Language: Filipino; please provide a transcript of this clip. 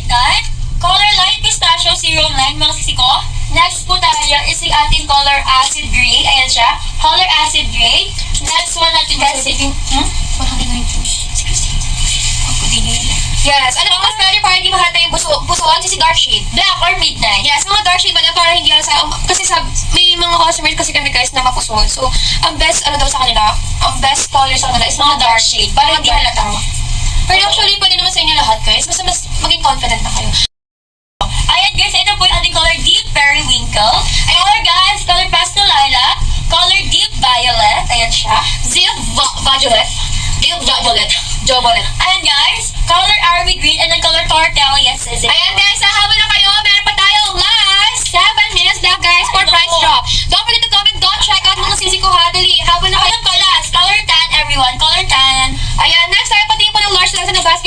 Then, color light pistachio 09, mga sisi ko. Next po tayo is yung ating color acid gray. Ayan siya. Color acid gray. Next one natin guys. 190. Yes. Ano ang mas better para hindi mahata yung busuan kasi dark shade. Black or midnight. Yes, mga dark shade ba na para hindi sa kasi may mga customers kasi kami guys na mapusuan. So, ang best daw sa kanila, ang best color sa kanila is mga dark shade para hindi halata. Pero actually, pwede naman sa inyo lahat guys. Basta mas maging confident na kayo. Ayan guys, ito po yung ating color deep periwinkle. Color guys, color pastel lilac. Color deep violet. Ayan siya. Deep violet. Deep violet. Ayan guys, color army green and then color tortel. Yes, is it?